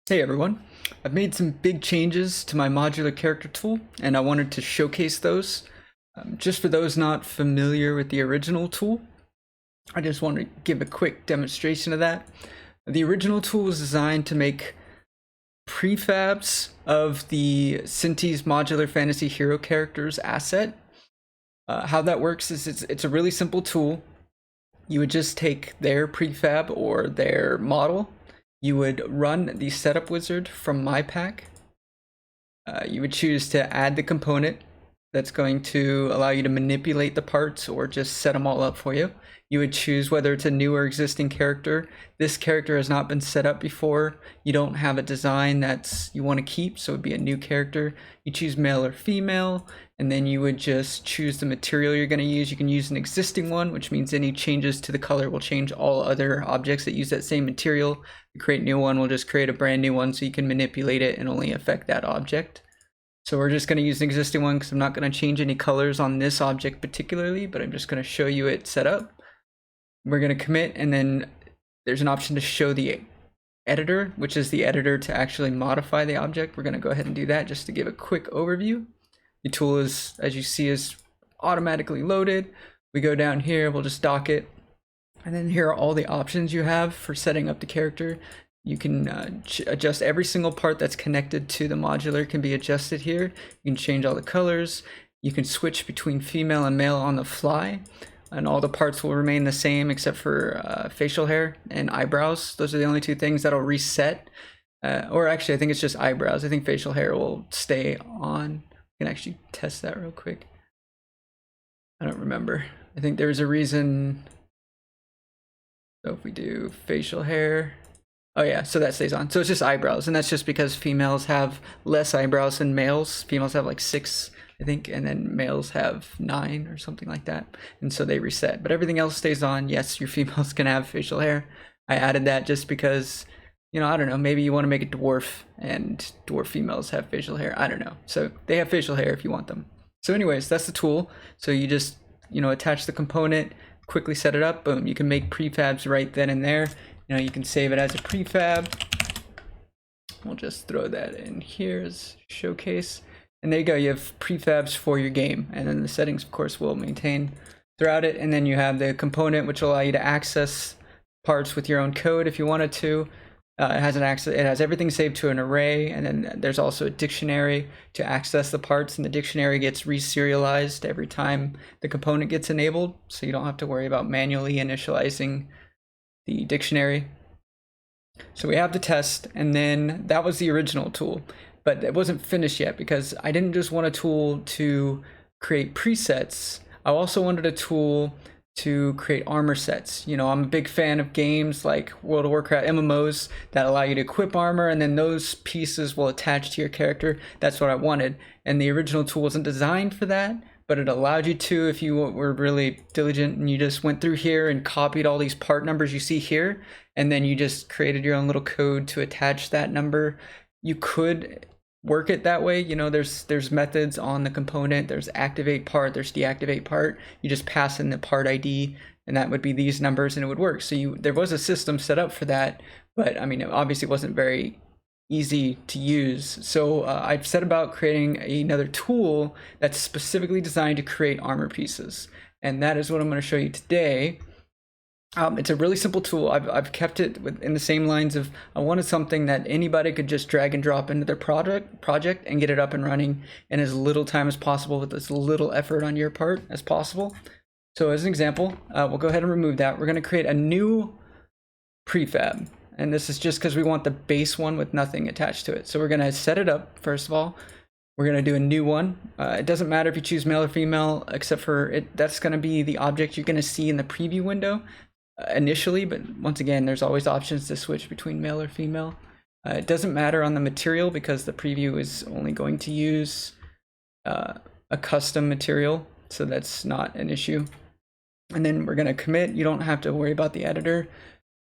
Hey everyone, I've made some big changes to my modular character tool and I wanted to showcase those. Just for those not familiar with the original tool, I just want to give a quick demonstration of that. The original tool was designed to make prefabs of the Synty's modular fantasy hero characters asset. How that works is it's a really simple tool. You would just take their prefab or their model. You would run the setup wizard from my pack. You would choose to add the component that's going to allow you to manipulate the parts or just set them all up for you. You would choose whether it's a new or existing character. This character has not been set up before. You don't have a design that's you want to keep, so it would be a new character. You choose male or female, and then you would just choose the material you're going to use. You can use an existing one, which means any changes to the color will change all other objects that use that same material. You create a new one, we'll just create a brand new one so you can manipulate it and only affect that object. So we're just going to use an existing one because I'm not going to change any colors on this object particularly, but I'm just going to show you it set up. We're going to commit, and then there's an option to show the editor, which is the editor to actually modify the object. We're going to go ahead and do that just to give a quick overview. The tool is, as you see, is automatically loaded. We go down here, we'll just dock it. And then here are all the options you have for setting up the character. You can adjust every single part that's connected to the modular can be adjusted here. You can change all the colors. You can switch between female and male on the fly. And all the parts will remain the same except for facial hair and eyebrows. Those are the only two things that'll reset. Or actually, I think it's just eyebrows. I think facial hair will stay on. I can actually test that real quick. I don't remember. I think there's a reason. So if we do facial hair, oh yeah, so that stays on. So it's just eyebrows, and that's just because females have less eyebrows than males. Females have like 6, I think, and then males have 9 or something like that, and so they reset. But everything else stays on. Yes, your females can have facial hair. I added that just because, you know, I don't know, maybe you want to make a dwarf, and dwarf females have facial hair. I don't know. So they have facial hair if you want them. So anyways, that's the tool. So you just, you know, attach the component, quickly set it up, boom. You can make prefabs right then and there. You know, you can save it as a prefab. We'll just throw that in here as showcase. And there you go, you have prefabs for your game. And then the settings, of course, will maintain throughout it. And then you have the component, which will allow you to access parts with your own code if you wanted to. It has everything saved to an array, and then there's also a dictionary to access the parts, and the dictionary gets reserialized every time the component gets enabled, so you don't have to worry about manually initializing the dictionary. So we have the test, and then that was the original tool, but it wasn't finished yet because I didn't just want a tool to create presets. I also wanted a tool to create armor sets. You know, I'm a big fan of games like World of Warcraft MMOs that allow you to equip armor, and then those pieces will attach to your character. That's what I wanted, and the original tool wasn't designed for that, but it allowed you to if you were really diligent and you just went through here and copied all these part numbers you see here, and then you just created your own little code to attach that number. You could work it that way. You know, there's methods on the component. There's activate part, there's deactivate part. You just pass in the part ID, and that would be these numbers, and it would work. So there was a system set up for that, but I mean, it obviously wasn't very easy to use. So I've set about creating another tool that's specifically designed to create armor pieces, and that is what I'm going to show you today. It's a really simple tool. I've kept it in the same lines of I wanted something that anybody could just drag and drop into their project and get it up and running in as little time as possible with as little effort on your part as possible. So as an example, we'll go ahead and remove that. We're going to create a new prefab, and this is just because we want the base one with nothing attached to it. So we're going to set it up first of all. We're going to do a new one. It doesn't matter if you choose male or female, except for it. That's going to be the object you're going to see in the preview window initially, but once again, there's always options to switch between male or female. It doesn't matter on the material because the preview is only going to use a custom material, so that's not an issue. And then we're going to commit. You don't have to worry about the editor.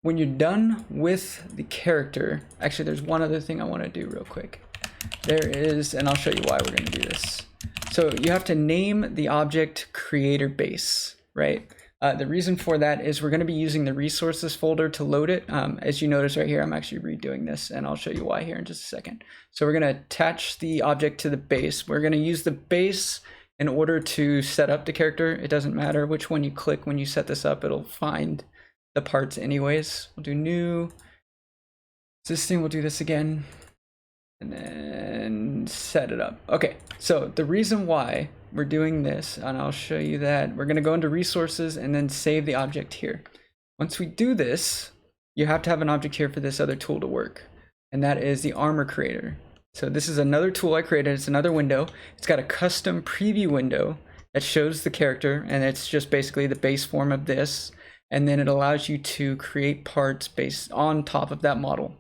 When you're done with the character, actually there's one other thing I want to do real quick. There is, and I'll show you why we're going to do this. So you have to name the object creator base, right? The reason for that is we're going to be using the resources folder to load it. As you notice right here, I'm actually redoing this, and I'll show you why here in just a second. So we're going to attach the object to the base. We're going to use the base in order to set up the character. It doesn't matter which one you click when you set this up, it'll find the parts anyways. We'll do new, existing, we'll do this again, and then set it up. Okay, so the reason why we're doing this, and I'll show you that, we're going to go into resources and then save the object here. Once we do this, you have to have an object here for this other tool to work, and that is the armor creator. So this is another tool I created. It's another window. It's got a custom preview window that shows the character, and it's just basically the base form of this, and then it allows you to create parts based on top of that model.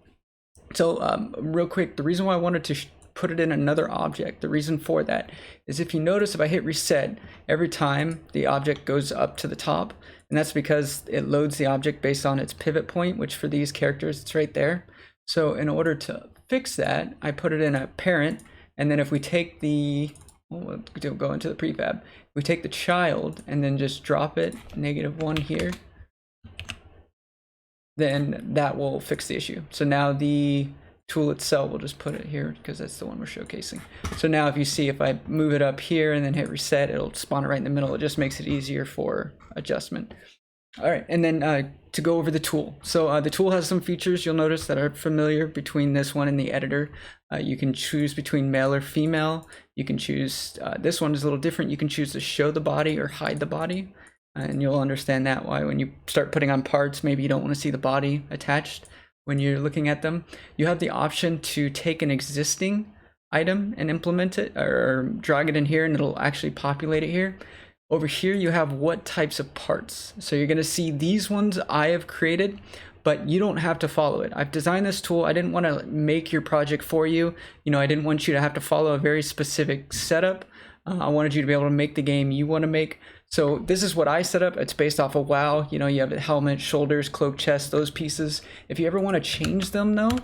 So real quick, the reason why I wanted to put it in another object, the reason for that is if you notice, if I hit reset, every time the object goes up to the top, and that's because it loads the object based on its pivot point, which for these characters, it's right there. So in order to fix that, I put it in a parent, and then if we take the, we'll go into the prefab, we take the child and then just drop it -1 here, then that will fix the issue. So now the tool itself, we'll just put it here because that's the one we're showcasing. So now if you see, if I move it up here and then hit reset, it'll spawn it right in the middle. It just makes it easier for adjustment. All right, and then to go over the tool. So the tool has some features you'll notice that are familiar between this one and the editor. You can choose between male or female. You can choose, this one is a little different. You can choose to show the body or hide the body. And you'll understand that why when you start putting on parts, maybe you don't want to see the body attached when you're looking at them. You have the option to take an existing item and implement it, or drag it in here and it'll actually populate it here. Over here you have what types of parts. So you're going to see these ones I have created, but you don't have to follow it. I've designed this tool. I didn't want to make your project for you. You know, I didn't want you to have to follow a very specific setup. I wanted you to be able to make the game you want to make. So this is what I set up. It's based off of WoW. You know, you have the helmet, shoulders, cloak, chest, those pieces. If you ever want to change them though,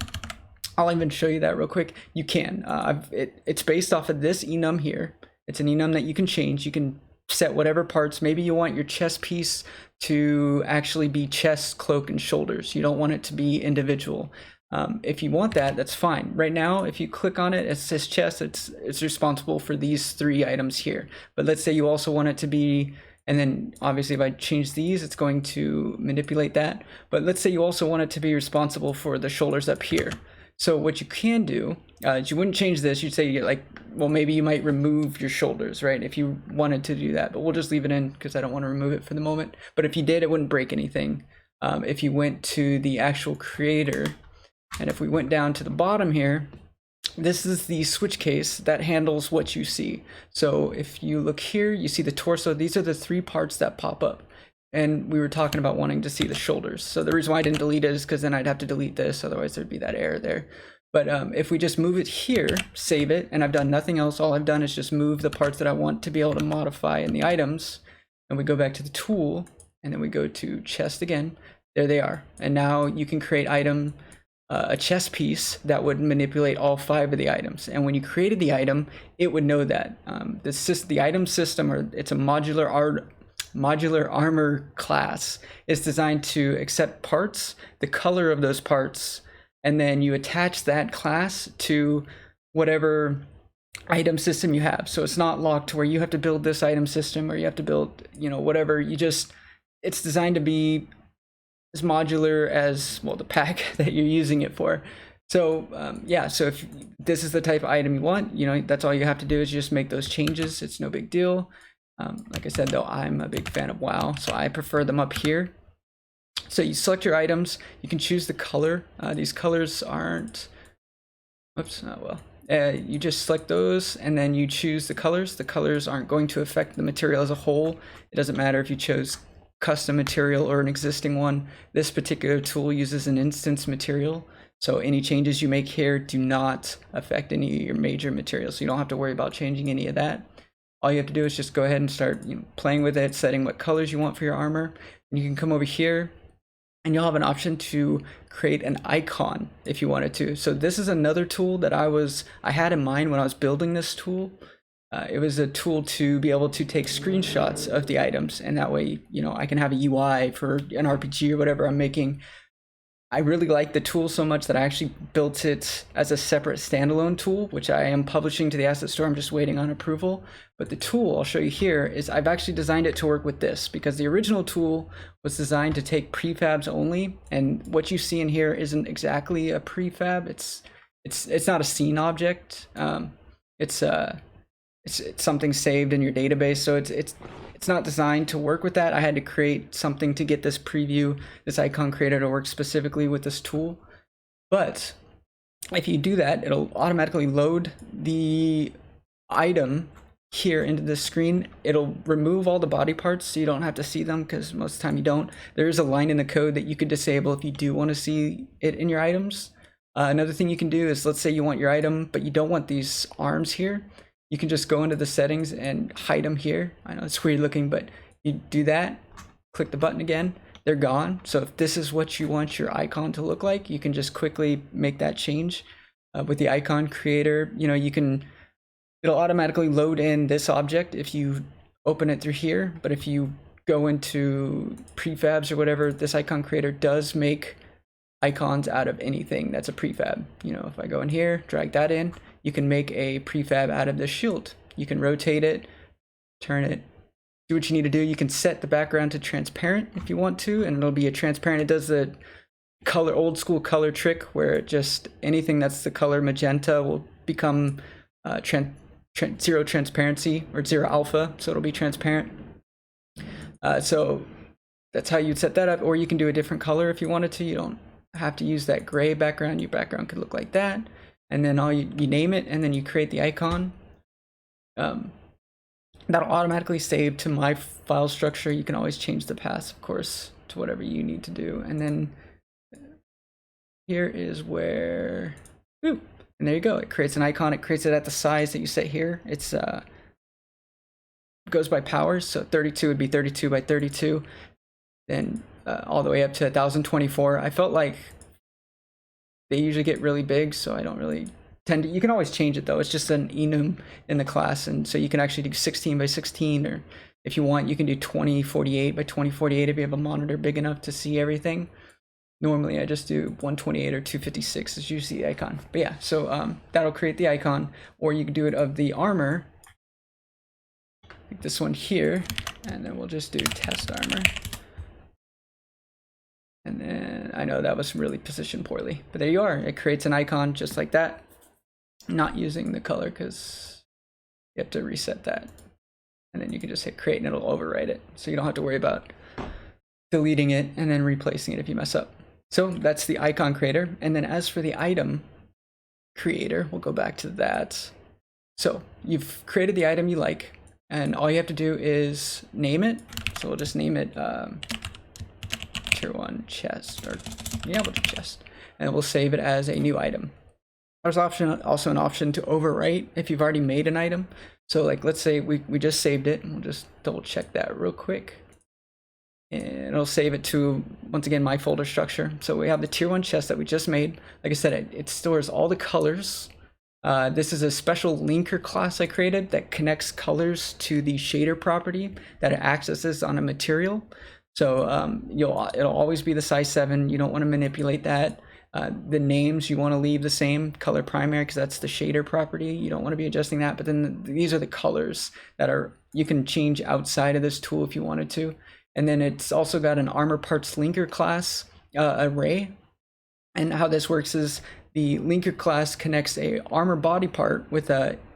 I'll even show you that real quick. You can. It's based off of this enum here. It's an enum that you can change. You can set whatever parts. Maybe you want your chest piece to actually be chest, cloak, and shoulders. You don't want it to be individual. If you want that, that's fine. Right now, if you click on it, it says chest, it's responsible for these 3 items here. But let's say you also want it to be, and then obviously if I change these, it's going to manipulate that. But let's say you also want it to be responsible for the shoulders up here. So what you can do, you wouldn't change this. You'd say like, well, maybe you might remove your shoulders, right? If you wanted to do that, but we'll just leave it in because I don't want to remove it for the moment. But if you did, it wouldn't break anything. If you went to the actual creator, and if we went down to the bottom here, this is the switch case that handles what you see. So if you look here, you see the torso. These are the 3 parts that pop up. And we were talking about wanting to see the shoulders. So the reason why I didn't delete it is because then I'd have to delete this. Otherwise there'd be that error there. But if we just move it here, save it, and I've done nothing else. All I've done is just move the parts that I want to be able to modify in the items. And we go back to the tool, and then we go to chest again. There they are. And now you can create a chest piece that would manipulate all 5 of the items. And when you created the item, it would know that. The item system, or it's a modular armor class, is designed to accept parts, the color of those parts, and then you attach that class to whatever item system you have. So it's not locked to where you have to build this item system or you have to build, you know, whatever. It's designed to be as modular as, well, the pack that you're using it for. So yeah, so if this is the type of item you want, you know, that's all you have to do is just make those changes. It's no big deal. Like I said, though, I'm a big fan of WoW, so I prefer them up here. So you select your items, you can choose the color. These colors aren't, whoops, not well. You just select those and then you choose the colors. The colors aren't going to affect the material as a whole. It doesn't matter if you chose custom material or an existing one. This particular tool uses an instance material. So any changes you make here do not affect any of your major materials. So you don't have to worry about changing any of that. All you have to do is just go ahead and start playing with it, setting what colors you want for your armor. And you can come over here and you'll have an option to create an icon if you wanted to. So this is another tool that I had in mind when I was building this tool. It was a tool to be able to take screenshots of the items, and that way, you know, I can have a UI for an RPG or whatever I'm making. I really like the tool so much that I actually built it as a separate standalone tool, which I am publishing to the asset store. I'm just waiting on approval. But the tool I'll show you here is I've actually designed it to work with this, because the original tool was designed to take prefabs only, and what you see in here isn't exactly a prefab. It's not a scene object. It's something saved in your database, so it's not designed to work with that. I had to create something to get this preview, this icon creator to work specifically with this tool. But if you do that, it'll automatically load the item here into the screen. It'll remove all the body parts so you don't have to see them, because most of the time you don't. There is a line in the code that you could disable if you do want to see it in your items. Another thing you can do is, let's say you want your item, but you don't want these arms here. You can just go into the settings and hide them here. I know it's weird looking, but you do that, click the button again, they're gone. So if this is what you want your icon to look like, you can just quickly make that change. With the icon creator, you know, it'll automatically load in this object if you open it through here. But if you go into prefabs or whatever, this icon creator does make icons out of anything that's a prefab. You know, if I go in here, drag that in, you can make a prefab out of this shield. You can rotate it, turn it, do what you need to do. You can set the background to transparent if you want to, and it'll be a transparent. It does the color, old school color trick, where just anything that's the color magenta will become zero transparency or zero alpha, so it'll be transparent. So that's how you'd set that up, or you can do a different color if you wanted to. You don't have to use that gray background. Your background could look like that, and then you name it, and then you create the icon. That'll automatically save to my file structure. You can always change the path, of course, to whatever you need to do. And then here is where, and there you go. It creates an icon. It creates it at the size that you set here. It goes by powers, so 32 would be 32 by 32, then all the way up to 1024. I felt like they usually get really big, so I don't really tend to. You can always change it though. It's just an enum in the class, and so you can actually do 16 by 16, or if you want, you can do 2048 by 2048 if you have a monitor big enough to see everything. Normally I just do 128 or 256 is usually the icon. But yeah, so that'll create the icon, or you can do it of the armor, like this one here, and then we'll just do test armor. And then I know that was really positioned poorly, but there you are. It creates an icon just like that. Not using the color because you have to reset that. And then you can just hit create and it'll overwrite it. So you don't have to worry about deleting it and then replacing it if you mess up. So that's the icon creator. And then as for the item creator, we'll go back to that. So you've created the item you like, and all you have to do is name it. So we'll just name it tier 1 chest, or yeah, we'll do chest, and we'll save it as a new item. There's also an option to overwrite if you've already made an item. So like, let's say we just saved it, and we'll just double check that real quick. And it'll save it to, once again, my folder structure. So we have the tier 1 chest that we just made. Like I said, it stores all the colors. This is a special linker class I created that connects colors to the shader property that it accesses on a material. So it'll always be the size 7. You don't want to manipulate that. The names you want to leave the same, color primary, because that's the shader property. You don't want to be adjusting that. But then these are the colors that you can change outside of this tool if you wanted to. And then it's also got an armor parts linker class array. And how this works is the linker class connects a armor body part with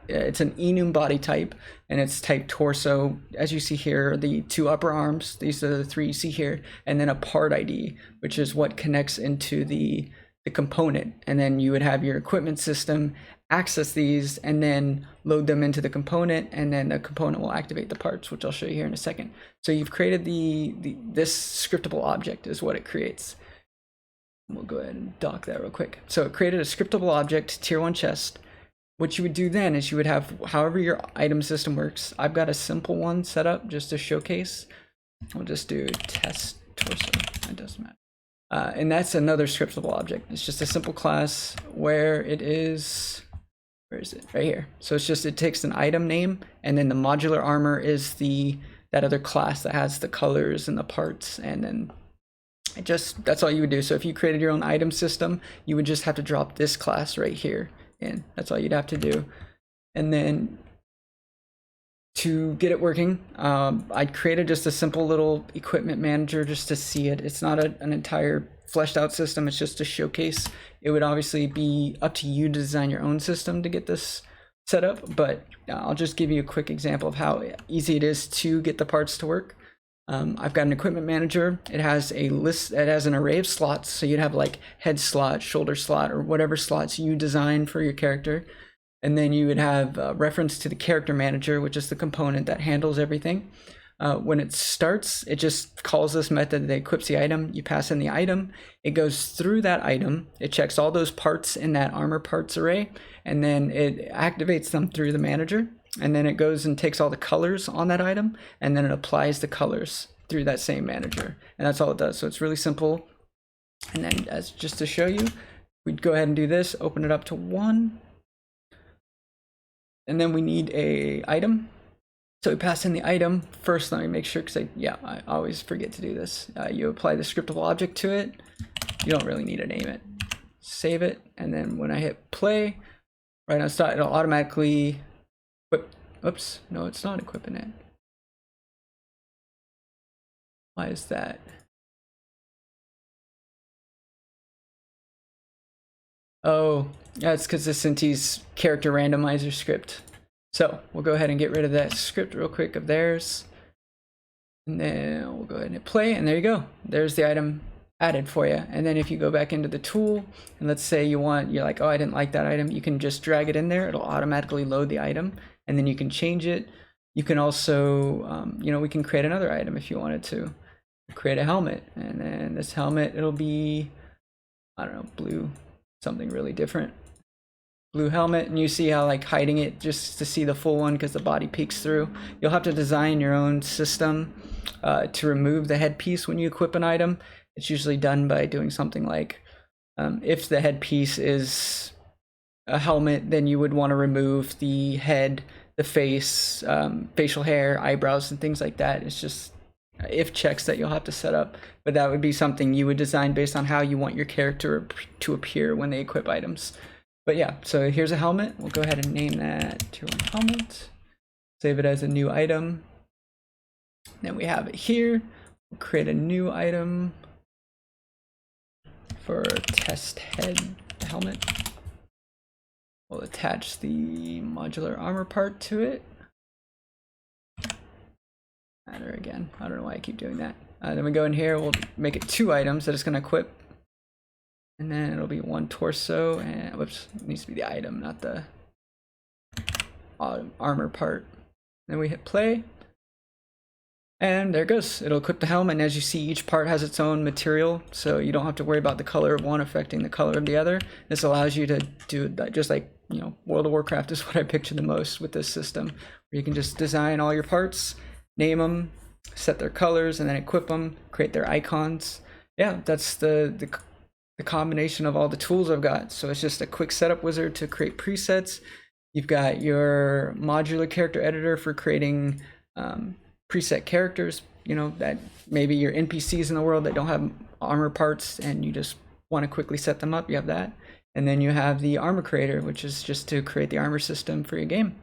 it's an enum body type, and it's type torso. As you see here, the 2 upper arms, these are the 3 you see here, and then a part ID, which is what connects into the component. And then you would have your equipment system access these and then load them into the component, and then the component will activate the parts, which I'll show you here in a second. So you've created this scriptable object is what it creates. We'll go ahead and dock that real quick. So it created a scriptable object, tier 1 chest. What you would do then is you would have however your item system works. I've got a simple one set up just to showcase. We'll just do test torso. It doesn't matter. And that's another scriptable object. It's just a simple class where it is where is it? Right here. So it's just, it takes an item name, and then the modular armor is that other class that has the colors and the parts, and then that's all you would do. So if you created your own item system, you would just have to drop this class right here in. That's all you'd have to do. And then to get it working, I created just a simple little equipment manager just to see it. It's not an entire fleshed out system, it's just a showcase. It would obviously be up to you to design your own system to get this set up, but I'll just give you a quick example of how easy it is to get the parts to work. I've got an equipment manager. It has a list, it has an array of slots. So you'd have like head slot, shoulder slot, or whatever slots you design for your character. And then you would have a reference to the character manager, which is the component that handles everything. When it starts, it just calls this method that equips the item. You pass in the item, it goes through that item, it checks all those parts in that armor parts array, and then it activates them through the manager. And then it goes and takes all the colors on that item, and then it applies the colors through that same manager. And that's all it does. So it's really simple. And then just to show you, we'd go ahead and do this, open it up to 1. And then we need a item. So we pass in the item first. Let me make sure, because I always forget to do this. You apply the scriptable object to it. You don't really need to name it. Save it, and then when I hit play, right on start, it'll automatically equip. Oops, no, it's not equipping it. Why is that? Oh, yeah, it's because the Synty's character randomizer script. So we'll go ahead and get rid of that script real quick of theirs. And then we'll go ahead and hit play, and there you go. There's the item added for you. And then if you go back into the tool, and let's say you're like, oh, I didn't like that item, you can just drag it in there. It'll automatically load the item, and then you can change it. You can also, we can create another item if you wanted to. Create a helmet, and then this helmet, it'll be, I don't know, blue. Something really different. Blue helmet, and you see how like hiding it just to see the full one because the body peeks through. You'll have to design your own system to remove the headpiece when you equip an item. It's usually done by doing something like, if the headpiece is a helmet, then you would want to remove the head, the face, facial hair, eyebrows, and things like that. It's just if checks that you'll have to set up, but that would be something you would design based on how you want your character to appear when they equip items. But yeah, so here's a helmet. We'll go ahead and name that tier 1 helmet. Save it as a new item. Then we have it here. We'll create a new item for test head helmet. We'll attach the modular armor part to it. Matter again. I don't know why I keep doing that. Then we go in here, we'll make it 2 items that it's going to equip. And then it'll be 1 torso, and whoops, it needs to be the item, not the armor part. Then we hit play, and there it goes. It'll equip the helmet, and as you see, each part has its own material, so you don't have to worry about the color of one affecting the color of the other. This allows you to do that, just like, World of Warcraft is what I picture the most with this system, where you can just design all your parts, name them, set their colors, and then equip them, create their icons. Yeah, that's the combination of all the tools I've got. So it's just a quick setup wizard to create presets. You've got your modular character editor for creating preset characters, that maybe your NPCs in the world that don't have armor parts and you just want to quickly set them up. You have that. And then you have the armor creator, which is just to create the armor system for your game.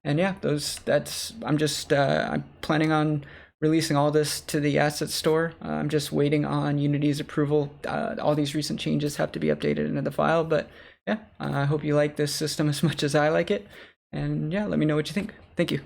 And yeah, I'm planning on releasing all this to the asset store. I'm just waiting on Unity's approval. All these recent changes have to be updated into the file, but yeah, I hope you like this system as much as I like it. And yeah, let me know what you think. Thank you.